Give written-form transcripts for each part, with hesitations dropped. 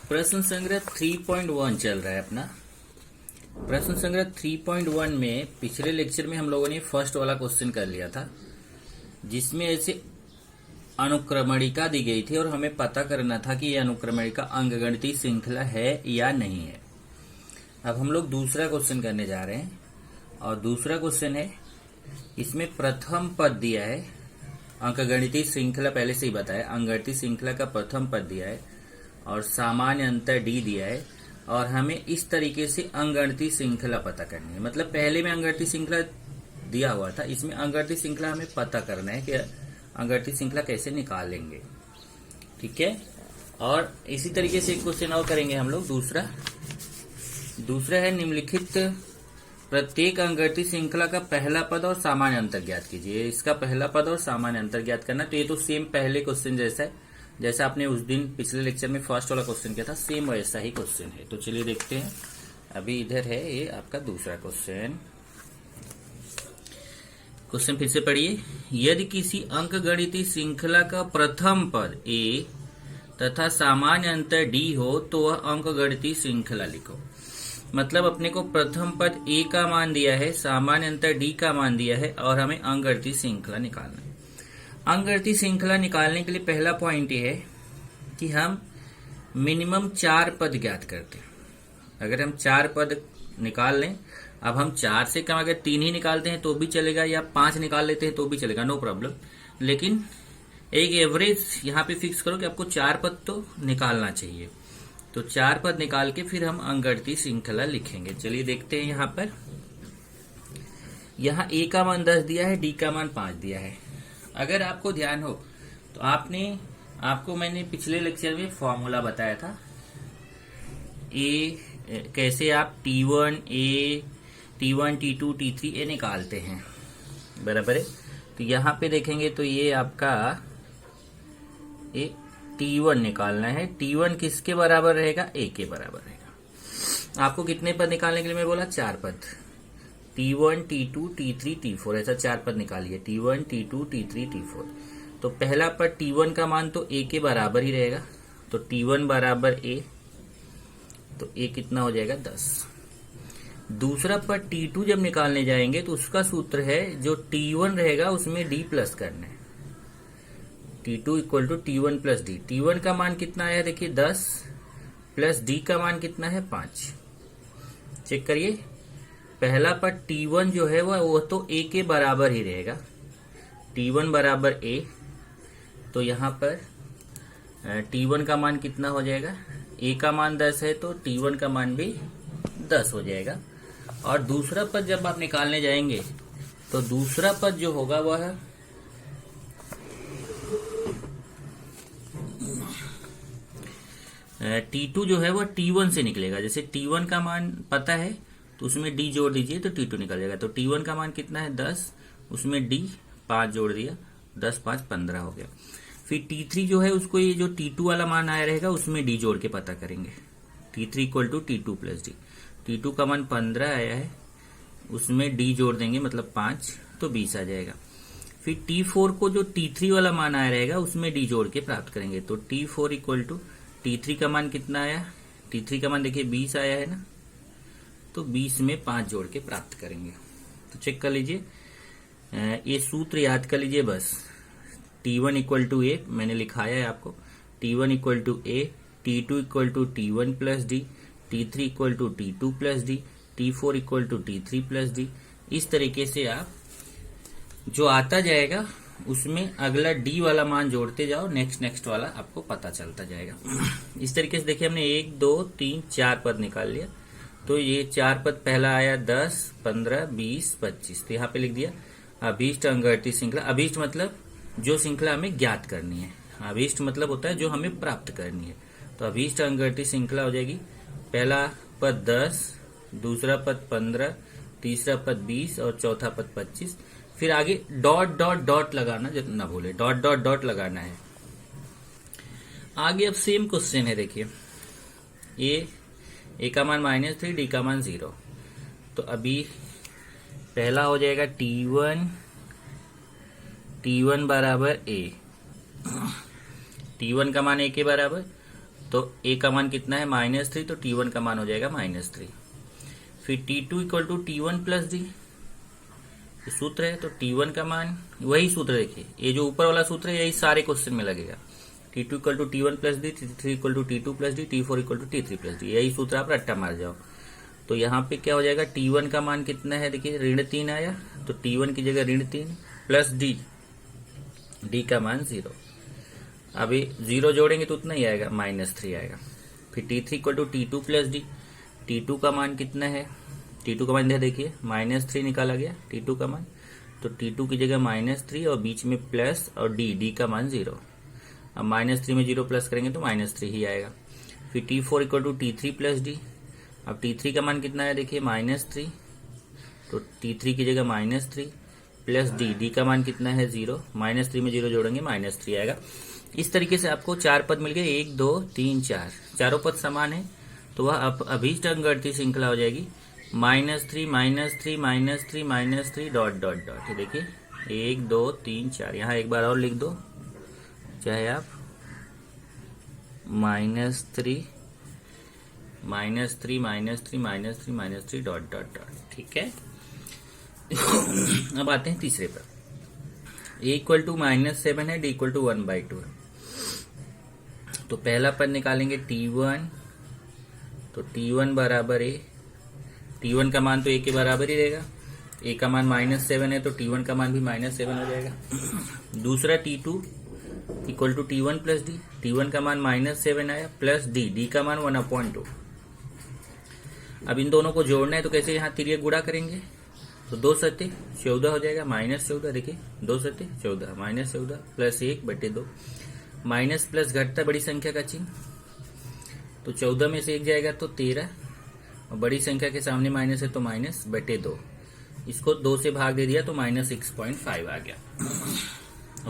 प्रश्न संग्रह 3.1 चल रहा है अपना। प्रश्न संग्रह 3.1 में पिछले लेक्चर में हम लोगों ने फर्स्ट वाला क्वेश्चन कर लिया था, जिसमें ऐसे अनुक्रमणिका दी गई थी और हमें पता करना था कि यह अनुक्रमणिका अंकगणितीय श्रृंखला है या नहीं है। अब हम लोग दूसरा क्वेश्चन करने जा रहे हैं और दूसरा क्वेश्चन है, इसमें प्रथम पद दिया है। अंकगणितीय श्रृंखला पहले से ही बताया, अंकगणितीय श्रृंखला का प्रथम पद दिया है और सामान्य अंतर डी दिया है और हमें इस तरीके से अंकगणितीय श्रृंखला पता करनी है। मतलब पहले में अंकगणितीय श्रृंखला दिया हुआ था, इसमें अंकगणितीय श्रृंखला हमें पता करना है कि अंकगणितीय श्रृंखला कैसे निकालेंगे। ठीक है, और इसी तरीके से एक क्वेश्चन और करेंगे हम लोग। दूसरा है, निम्नलिखित प्रत्येक अंकगणितीय श्रृंखला का पहला पद और सामान्य अंतर ज्ञात कीजिए। इसका पहला पद और सामान्य अंतर ज्ञात करना, तो ये तो सेम पहले क्वेश्चन जैसा है, जैसा आपने उस दिन पिछले लेक्चर में फर्स्ट वाला क्वेश्चन किया था, सेम वैसा ही क्वेश्चन है। तो चलिए देखते हैं। अभी इधर है ये आपका दूसरा क्वेश्चन। क्वेश्चन फिर से पढ़िए। यदि किसी अंकगणितीय श्रृंखला का प्रथम पद ए तथा सामान्य अंतर डी हो तो वह अंकगणितीय श्रृंखला लिखो। मतलब अपने को प्रथम पद ए का मान दिया है, सामान्य अंतर डी का मान दिया है और हमें अंकगणितीय श्रृंखला निकालना है। अंकगणितीय श्रृंखला निकालने के लिए पहला पॉइंट ये है कि हम मिनिमम 4 पद ज्ञात करते हैं। अगर हम 4 पद निकाल लें, अब हम 4 से कम अगर 3 ही निकालते हैं तो भी चलेगा, या 5 निकाल लेते हैं तो भी चलेगा, नो प्रॉब्लम। लेकिन एक एवरेज यहाँ पे फिक्स करो कि आपको 4 पद तो निकालना चाहिए। तो 4 पद निकाल के फिर हम अंकगणितीय श्रृंखला लिखेंगे। चलिए देखते हैं। यहाँ पर यहाँ ए का मान 10 दिया है, डी का मान 5 दिया है। अगर आपको ध्यान हो तो आपको मैंने पिछले लेक्चर में फॉर्मूला बताया था, कैसे आप T1 A, T1 T2 T3 ए निकालते हैं, बराबर है। तो यहाँ पे देखेंगे तो ये आपका T1 निकालना है। T1 किसके बराबर रहेगा? A के बराबर रहेगा। आपको कितने पद निकालने के लिए मैं बोला? 4 पद। T1 T2 T3 T4 ऐसा 4 पद निकालिए। T1 T2 T3 T4। तो पहला पद T1 का मान तो A के बराबर ही रहेगा, तो T1 बराबर A, तो A कितना हो जाएगा? 10। दूसरा पद T2 जब निकालने जाएंगे तो उसका सूत्र है, जो T1 रहेगा उसमें D प्लस करना है। T2 equal to T1 plus D। T1 का मान कितना आया देखिए 10, प्लस D का मान कितना है 5। चेक करिए, पहला पद T1 जो है वो तो A के बराबर ही रहेगा। T1 बराबर A, तो यहाँ पर T1 का मान कितना हो जाएगा? A का मान 10 है तो T1 का मान भी 10 हो जाएगा। और दूसरा पद जब आप निकालने जाएंगे तो दूसरा पद जो होगा वह T2 जो है वह T1 से निकलेगा। जैसे T1 का मान पता है तो उसमें D जोड़ दीजिए तो T2 निकल जाएगा। तो T1 का मान कितना है? 10, उसमें D 5 जोड़ दिया, 10 5 15 हो गया। फिर T3 जो है उसको ये जो T2 वाला मान आया रहेगा उसमें D जोड़ के पता करेंगे। T3 equal to T2 plus D। T2 का मान 15 आया है, उसमें D जोड़ देंगे मतलब 5, तो 20 आ जाएगा। फिर T4 को जो T3 वाला मान आया रहेगा उसमें D जोड़ के प्राप्त करेंगे। तो T4 इक्वल टू T3 का मान कितना आया? T3 का मान देखिए 20 आया है ना, तो 20 में 5 जोड़ के प्राप्त करेंगे। तो चेक कर लीजिए, ये सूत्र याद कर लीजिए बस। T1 इक्वल टू A मैंने लिखाया है आपको, T1 equal to A, T2 equal to T1 plus D, T3 equal to T2 plus D, T4 equal to T3 plus D। इस तरीके से आप जो आता जाएगा उसमें अगला D वाला मान जोड़ते जाओ, नेक्स्ट वाला आपको पता चलता जाएगा। इस तरीके से देखिए, हमने 1 2 3 4 पद निकाल लिया। तो ये 4 पद पहला आया 10 15 20 25, तो यहाँ पे लिख दिया अभीष्ट अंकगणितीय श्रृंखला। अभीष्ट मतलब जो श्रृंखला हमें ज्ञात करनी है, अभीष्ट मतलब होता है जो हमें प्राप्त करनी है। तो अभीष्ट अंकगणितीय श्रृंखला हो जाएगी, पहला पद 10, दूसरा पद 15, तीसरा पद 20 और चौथा पद 25। फिर आगे डॉट डॉट डॉट लगाना ना भूले, डॉट डॉट डॉट लगाना है। आगे अब सेम क्वेश्चन है, देखिए ए का मान -3, डी का मान 0। तो अभी पहला हो जाएगा T1 बराबर A। T1 का मान A के बराबर, तो a का मान कितना है -3, तो t1 का मान हो जाएगा -3। फिर t2 equal to t1 plus D, सूत्र है तो t1 का मान वही सूत्र, देखिए ये जो ऊपर वाला सूत्र है यही सारे क्वेश्चन में लगेगा। t2 equal to t1 plus D, t3 equal to t2 plus D, t4 equal to t3 plus D, यही सूत्र आप रट्टा मार जाओ। तो यहाँ पे क्या हो जाएगा, t1 का मान कितना है, देखिए -3 आया, तो t1 की जगह -3 प्लस डी का मान 0। अभी 0 जोड़ेंगे तो उतना ही आएगा, -3 आएगा। फिर t3 equal to t2 plus D, t2 का मान कितना है, t2 का मान देखिए -3 निकाला गया t2 का मान, तो t2 की जगह -3 और बीच में प्लस और डी का मान 0। अब -3 में 0 प्लस करेंगे तो -3 ही आएगा। फिर t4 equal to t3 plus D, अब t3 का मान कितना है, देखिए -3, तो t3 की जगह -3 प्लस डी का मान कितना है 0, -3 में 0 जोड़ेंगे -3 आएगा। इस तरीके से आपको 4 पद मिल गए, 1 2 3 4, चारों पद समान है, तो वह अभीष्ट गणितीय श्रृंखला हो जाएगी -3 -3 -3 -3 डॉट डॉट डॉट। देखिए 1 2 3 4, यहाँ एक बार और लिख दो, चाहे आप -3 -3 डॉट डॉट डॉट, ठीक है। अब आते हैं तीसरे पर, a इक्वल टू -7 है, d इक्वल टू 1/2 है। तो पहला पद निकालेंगे t1, तो t1 बराबर a, t1 का मान तो a के बराबर ही रहेगा, a का मान -7 है तो t1 का मान भी -7 हो जाएगा। दूसरा t2 equal to t1 plus D, t1 का मान -7 आया प्लस डी का मान 1/2। अब इन दोनों को जोड़ना है तो कैसे, यहाँ तिर्यक गुणा करेंगे, तो 2 सत्ते 14 हो जाएगा, -14, देखिए 2 सत्ते 14 -14 प्लस 1/2, माइनस प्लस घटता बड़ी संख्या का चिन्ह, तो 14 में से 1 जाएगा तो 13, और बड़ी संख्या के सामने माइनस है तो -2, इसको 2 से भाग दे दिया तो -6.5 आ गया।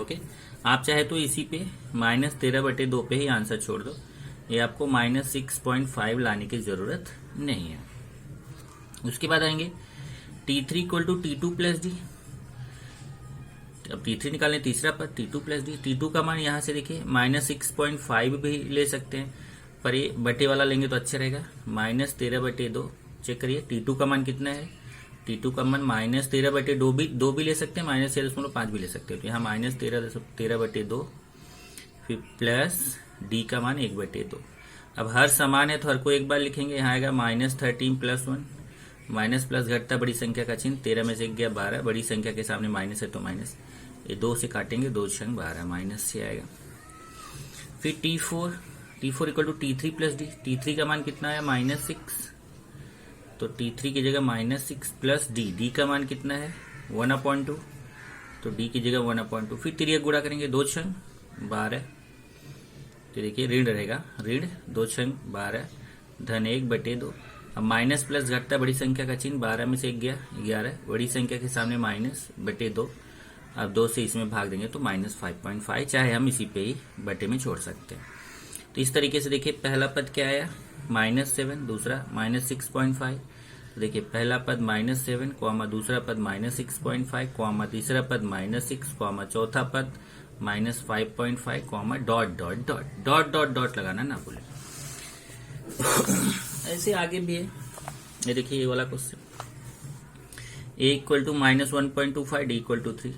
ओके, आप चाहे तो इसी पे -13/2 पे ही आंसर छोड़ दो, ये आपको -6.5 लाने की जरूरत नहीं है। उसके बाद आएंगे t3 equal to t2 plus D, अब t3 निकालें तीसरा पद t2 प्लस डी, t2 का मान यहाँ से देखिए -6.5 भी ले सकते हैं, पर ये बटे वाला लेंगे तो अच्छा रहेगा, -13/2। चेक करिए t2 का मान कितना है, t2 का मान -13/2 भी ले सकते हैं, -13.5 भी ले सकते हैं, तो यहाँ -13/2 फिर प्लस डी का मान 1/2। अब हर समान है तो हर को एक बार लिखेंगे, यहाँ आएगा -13 प्लस 1, माइनस प्लस घटता बड़ी संख्या का चिन्ह, 13 में से 1 गया 12, बड़ी संख्या के सामने माइनस है तो माइनस, ये 2 से काटेंगे 2 छंग 12, माइनस से आएगा। फिर t4 equal to t3 plus D, t3 का मान कितना आया -6, तो t3 की जगह -6 प्लस डी का मान कितना है 1/2, तो डी की जगह 1/2। फिर तिर्यक गुणा करेंगे, 2 छंग 12, तो देखिए ऋण रहेगा, ऋण 2 छंग 12 धन 1/2। अब माइनस प्लस घटता बड़ी संख्या का चिन्ह, 12 में से 1 गया 11, बड़ी संख्या के सामने -/2, अब 2 से इसमें भाग देंगे तो -5.5, चाहे हम इसी पे ही बटे में छोड़ सकते हैं। तो इस तरीके से देखिए पहला पद क्या आया -7, दूसरा -6.5, तो देखिए पहला पद -7 कॉमा दूसरा पद -6.5 कॉमा तीसरा पद -6 कॉमा चौथा पद -5.5 comma dot dot dot dot dot dot लगाना ना भूलें। ऐसे आगे भी है, ये देखिए ये वाला question, a equal to -1.25 d equal to 3,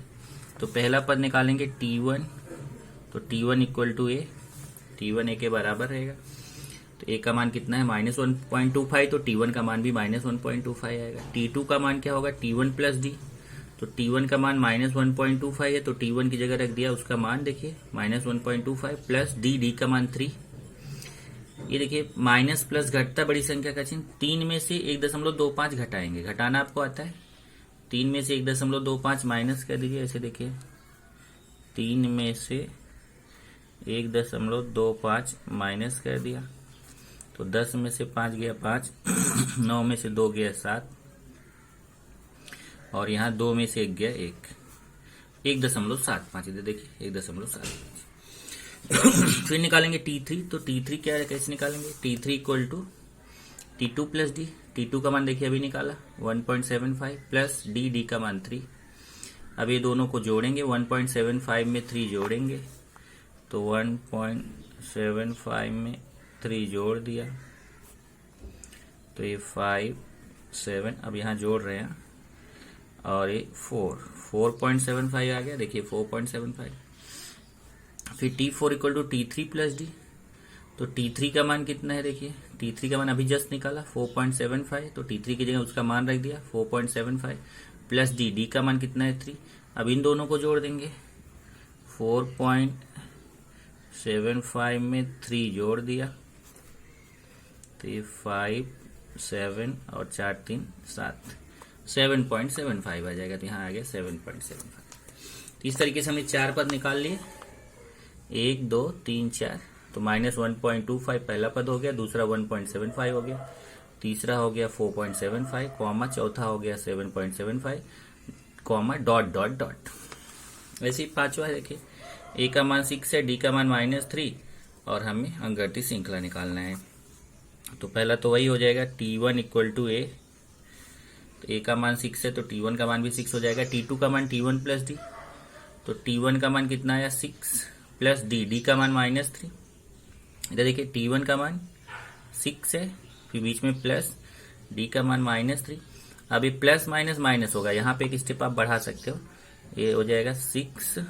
तो पहला पद निकालेंगे t1, तो t1 equal to a, t1 a के बराबर रहेगा, तो a का मान कितना है -1.25, तो t1 का मान भी -1.25 आएगा। t2 का मान क्या होगा t1 प्लस d, तो t1 का मान -1.25 है, तो t1 की जगह रख दिया उसका मान, देखिए -1.25 प्लस डी का मान 3। ये देखिए माइनस प्लस घटता बड़ी संख्या का चिन्ह, 3 में से 1.25 घटाएंगे, घटाना आपको आता है, 3 में से 1.25 माइनस कर दीजिए, ऐसे देखिए 3 में से 1.25 माइनस कर दिया, तो 10 में से 5 गया 5, 9 में से 2 गया 7, और यहाँ 2 में से 1 गया 1.75, इधर देखिए 1.75। फिर निकालेंगे t3, तो t3 क्या है, कैसे निकालेंगे, t3 equal to t2 plus D, t2 का मान देखिए अभी निकाला 1.75 प्लस डी का मान 3। अब ये दोनों को जोड़ेंगे, 1.75 में 3 जोड़ेंगे तो 1.75 में 3 जोड़ दिया तो ये 5 7, अब यहाँ जोड़ रहे हैं और ये 4.75 आ गया, देखिए 4.75। फिर T4 equal to T3 plus D, तो T3 का मान कितना है, देखिए T3 का मान अभी जस्ट निकाला 4.75, तो T3 की जगह उसका मान रख दिया 4.75 प्लस डी का मान कितना है 3। अब इन दोनों को जोड़ देंगे, 4.75 में 3 जोड़ दिया तो ये 5 7 और 4 3 7, 7.75 आ जाएगा, तो यहाँ आ गया 7.75। तो इस तरीके से हमने 4 पद निकाल लिए, 1 2 3 4। तो -1.25 पहला पद हो गया, दूसरा 1.75 हो गया, तीसरा हो गया 4.75 कॉमा, चौथा हो गया 7.75 कॉमा डॉट डॉट डॉट। वैसे ही पांचवा है, देखिए ए का मान 6 है, डी का मान -3 और हमें अंगगति श्रृंखला निकालना है। तो पहला तो वही हो जाएगा T1 इक्वल टू ए, तो ए का मान 6 है तो T1 का मान भी 6 हो जाएगा। T2 का मान T1 प्लस डी, तो T1 का मान कितना आया 6 प्लस डी का मान -3। इधर देखिए T1 का मान 6 है, फिर बीच में प्लस डी का मान -3। अब ये प्लस माइनस माइनस होगा, यहाँ पे एक स्टेप आप बढ़ा सकते हो, ये हो जाएगा 6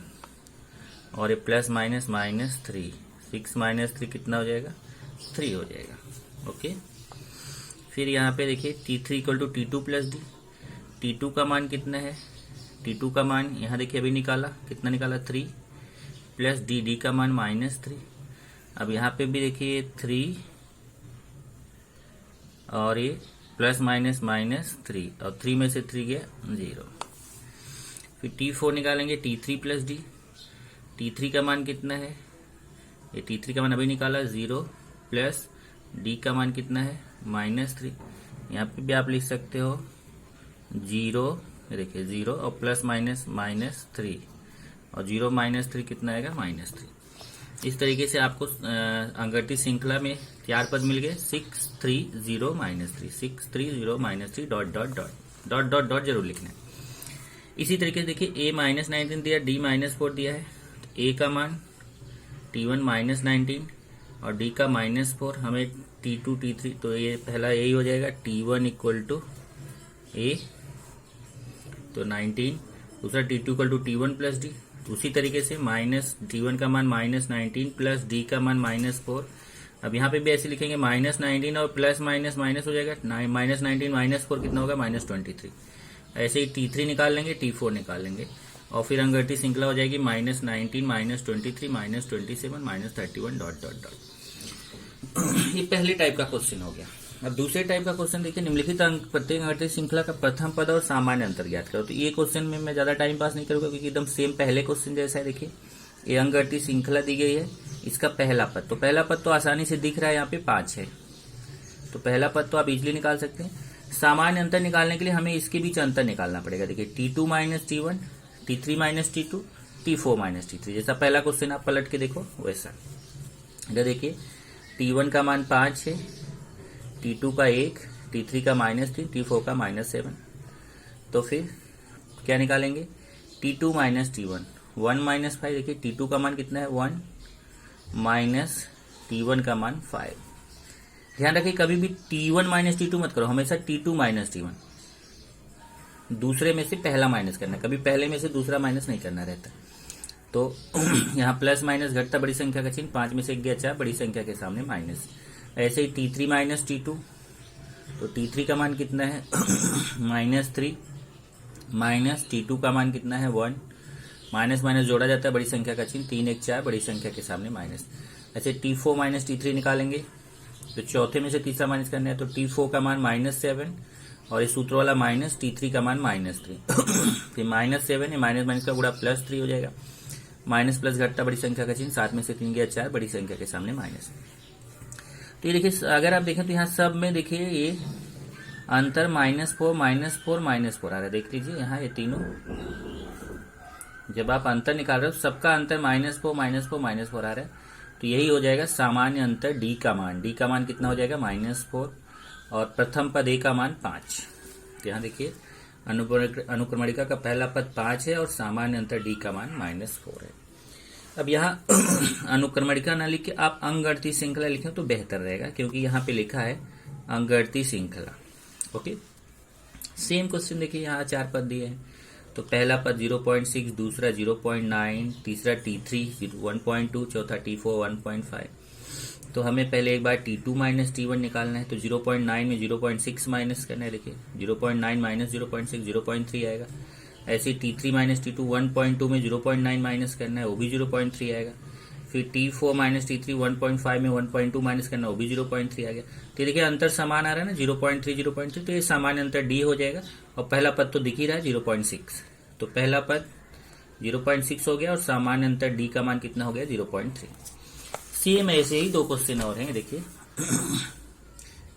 और ये प्लस माइनस -3, 6 -3 कितना हो जाएगा 3 हो जाएगा। ओके, फिर यहाँ पे देखिए T3 equal to T2 plus D, T2 का मान कितना है, T2 का मान यहाँ देखिए अभी निकाला, कितना निकाला 3 प्लस डी का मान -3। अब यहाँ पे भी देखिए 3 और ये प्लस माइनस -3 और 3 में से 3 गया 0। फिर T4 निकालेंगे, T3 प्लस डी, T3 का मान कितना है, ये T3 का मान अभी निकाला 0 प्लस डी का मान कितना है -3। यहाँ पे भी आप लिख सकते हो 0, देखिए 0 और प्लस माइनस -3 और 0 -3 कितना आएगा -3। इस तरीके से आपको अंगगति श्रृंखला में 4 पद मिल गए, 6 3 0 -3, 6 3 0 -3 dot dot dot dot dot dot जरूर लिखना है। इसी तरीके से देखिए A -19 दिया, D -4 दिया है, तो A का मान T1 -19 और D का -4, हमें T2 T3, तो ये पहला यही हो जाएगा T1 इक्वल टू A तो 19, दूसरा T2 equal to T1 plus D, उसी तरीके से T1 का मान -19 प्लस D का मान -4। अब यहाँ पे भी ऐसे लिखेंगे -19 और प्लस माइनस माइनस हो जाएगा, -19 -4 कितना होगा -23। ऐसे ही T3 निकाल लेंगे, T4 निकाल लेंगे और फिर अंगगति श्रृंखला हो जाएगी -19 -23 -27 -31 डॉट डॉट डॉट। ये पहले टाइप का क्वेश्चन हो गया। अब दूसरे टाइप का क्वेश्चन देखिए, निम्नलिखित प्रत्येक अंगगति श्रृंखला का प्रथम पद और सामान्य अंतर ज्ञात करो। तो ये क्वेश्चन में मैं ज्यादा टाइम पास नहीं करूंगा क्योंकि एकदम सेम पहले क्वेश्चन जैसा है। देखिए ये अंगगति श्रृंखला दी गई है, इसका पहला पद, तो पहला पद तो आसानी से दिख रहा है, यहाँ पे 5 है, तो पहला पद तो आप इजिली निकाल सकते हैं। सामान्य अंतर निकालने के लिए हमें इसके बीच अंतर निकालना पड़ेगा। देखिए T2 minus T1, T3 minus T2, T4 minus T3, जैसा पहला क्वेश्चन आप पलट के देखो वैसा। इधर देखिए T1 का मान 5 है, T2 का 1, T3 का -3, T4 का -7। तो फिर क्या निकालेंगे, T2 माइनस T1, 1 माइनस 5। देखिए T2 का मान कितना है 1 माइनस T1 का मान 5। ध्यान रखिए कभी भी T1 माइनस T2 मत करो, हमेशा T2 माइनस T1, दूसरे में से पहला माइनस करना, कभी पहले में से दूसरा माइनस नहीं करना रहता। तो यहाँ प्लस माइनस घटता, बड़ी संख्या का चिन्ह, 5 में से 1 गया 4, बड़ी संख्या के सामने माइनस। ऐसे ही T3 माइनस T2, तो T3 का मान कितना है -3 माइनस T2 का मान कितना है 1, माइनस माइनस जोड़ा जाता है, बड़ी संख्या का चिन्ह, 3 1 4, बड़ी संख्या के सामने माइनस। ऐसे T4 माइनस T3 निकालेंगे, तो चौथे में से तीसरा माइनस करना है, तो T4 का मान -7 और इस सूत्र वाला माइनस, T3 का मान -3 फिर -7 है, माइनस माइनस का गुणा +3 हो जाएगा, माइनस प्लस घटता, बड़ी संख्या का चिन्ह, 7 में से 3 गया 4, बड़ी संख्या के सामने माइनस। तो ये देखिए अगर आप देखें तो यहाँ सब में देखिए ये अंतर -4 -4 -4 आ रहा है। देख लीजिए यहाँ ये तीनों, जब आप अंतर निकाल रहे हो सबका अंतर -4 -4 -4 आ रहा है, तो यही हो जाएगा सामान्य अंतर D का मान। D का मान कितना हो जाएगा -4 और प्रथम पद A का मान 5। तो यहाँ देखिए अनुक्रमणिका का पहला पद 5 है और सामान्य अंतर D का मान -4 है। अब यहाँ अनुक्रमणिका ना लिख के आप अंकगणितीय श्रृंखला लिखें तो बेहतर रहेगा, क्योंकि यहाँ पे लिखा है अंकगणितीय श्रृंखला। ओके, सेम क्वेश्चन देखिए, यहाँ 4 पद दिए हैं। तो पहला पद 0.6, दूसरा 0.9, तीसरा T3 1.2, चौथा T4 1.5। तो हमें पहले एक बार T2 माइनस T1 निकालना है। तो 0.9 में 0.6 माइनस करना है। देखिए 0.9 माइनस 0.6 0.3 आएगा। ऐसे T3 माइनस T2 1.2 में 0.9 माइनस करना है, वो भी 0.3 आएगा। फिर T4 माइनस T3 1.5 में 1.2 माइनस करना, वो भी 0.3 आ गया। तो देखिए अंतर समान आ रहा है ना, 0.3 0.3, तो ये सामान्य अंतर D हो जाएगा। और पहला पद तो दिख ही रहा है 0.6, तो पहला पद 0.6 हो गया और सामान्य अंतर D का मान कितना हो गया 0.3। सेम ऐसे ही 2 क्वेश्चन और हैं, देखिए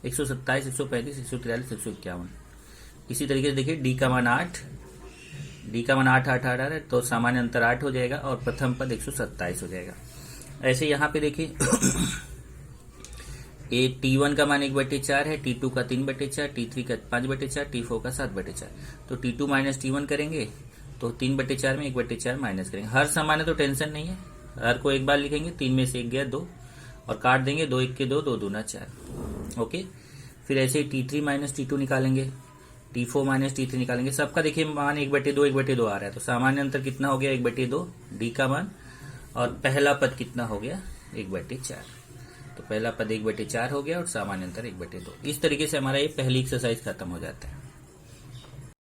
127, 135, 143, 151। इसी तरीके से देखिए D का मान 8, D का मान 8 8 8 है, तो सामान्य अंतर 8 हो जाएगा और प्रथम पद 127 हो जाएगा। ऐसे यहाँ पे देखिए T1 का मान 1/4 है, T2 का 3/4, T3 का 5/4, T4 का 7/4। तो T2 माइनस T1 करेंगे तो 3/4 में 1/4 माइनस करेंगे। हर समान है तो टेंशन नहीं है, हर को एक बार लिखेंगे, 3 में से 1 गया 2 और काट देंगे, 2 1 के 2, 2 दूना 4। ओके, फिर ऐसे ही T3 माइनस T2 निकालेंगे, T4 माइनस T3 निकालेंगे। सबका देखिए मान 1/2 1/2 आ रहा है, तो सामान्य अंतर कितना हो गया 1/2 D का मान, और पहला पद कितना हो गया 1/4। तो पहला पद 1/4 हो गया और सामान्य अंतर 1/2। इस तरीके से हमारा ये पहली एक्सरसाइज खत्म हो जाता है।